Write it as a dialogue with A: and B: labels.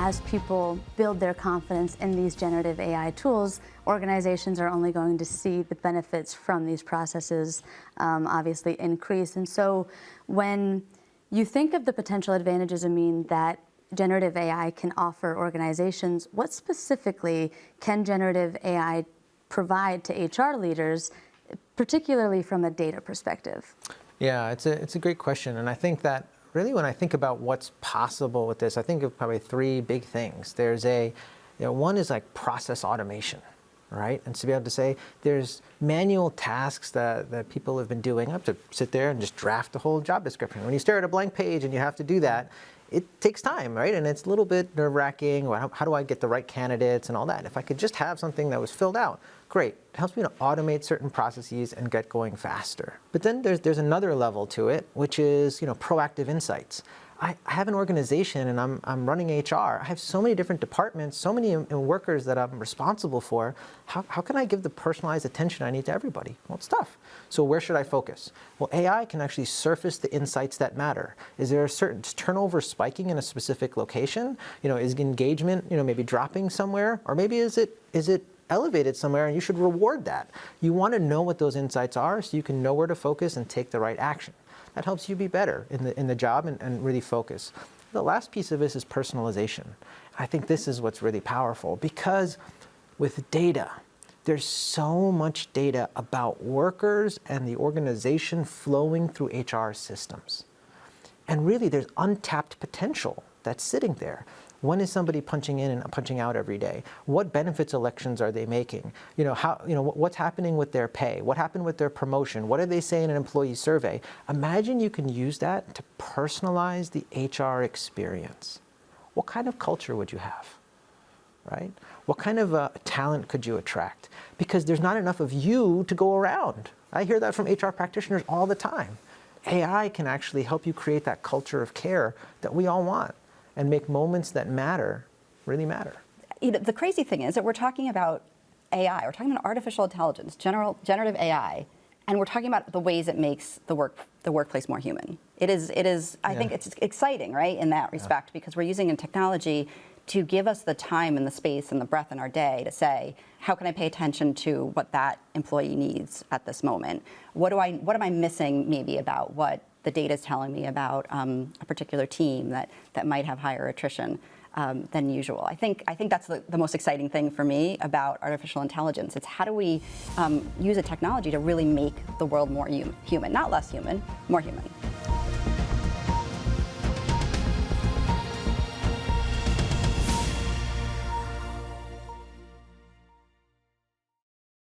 A: as people build their confidence in these generative AI tools, organizations are only going to see the benefits from these processes obviously increase. And so when you think of the potential advantages, Amin, that generative AI can offer organizations, what specifically can generative AI provide to HR leaders, particularly from a data perspective?
B: Yeah, it's a great question. And I think that really when I think about what's possible with this, I think of probably three big things. There's one is like process automation, right? And to be able to say there's manual tasks that people have been doing. I have to sit there and just draft the whole job description. When you stare at a blank page and you have to do that, it takes time, right? And it's a little bit nerve-wracking. How do I get the right candidates and all that? If I could just have something that was filled out, great. It helps me to automate certain processes and get going faster. But then there's another level to it, which is proactive insights. I have an organization and I'm running HR. I have so many different departments, so many workers that I'm responsible for. How can I give the personalized attention I need to everybody? Well, it's tough. So where should I focus? Well, AI can actually surface the insights that matter. Is there a certain turnover spiking in a specific location? Is engagement maybe dropping somewhere? Or maybe is it elevated somewhere and you should reward that? You want to know what those insights are so you can know where to focus and take the right action. That helps you be better in the job and really focus. The last piece of this is personalization. I think this is what's really powerful because with data, there's so much data about workers and the organization flowing through HR systems. And really there's untapped potential that's sitting there. When is somebody punching in and punching out every day? What benefits elections are they making? What's happening with their pay? What happened with their promotion? What do they say in an employee survey? Imagine you can use that to personalize the HR experience. What kind of culture would you have, right? What kind of talent could you attract? Because there's not enough of you to go around. I hear that from HR practitioners all the time. AI can actually help you create that culture of care that we all want, and make moments that matter really matter.
C: The crazy thing is that we're talking about AI, we're talking about artificial intelligence, generative AI, and we're talking about the ways it makes the workplace more human. It is. I think it's exciting, right, in that respect, because we're using technology to give us the time and the space and the breath in our day to say, how can I pay attention to what that employee needs at this moment? What am I missing maybe about what the data is telling me about a particular team that might have higher attrition than usual? I think that's the most exciting thing for me about artificial intelligence. It's how do we use a technology to really make the world more human, not less human, more human.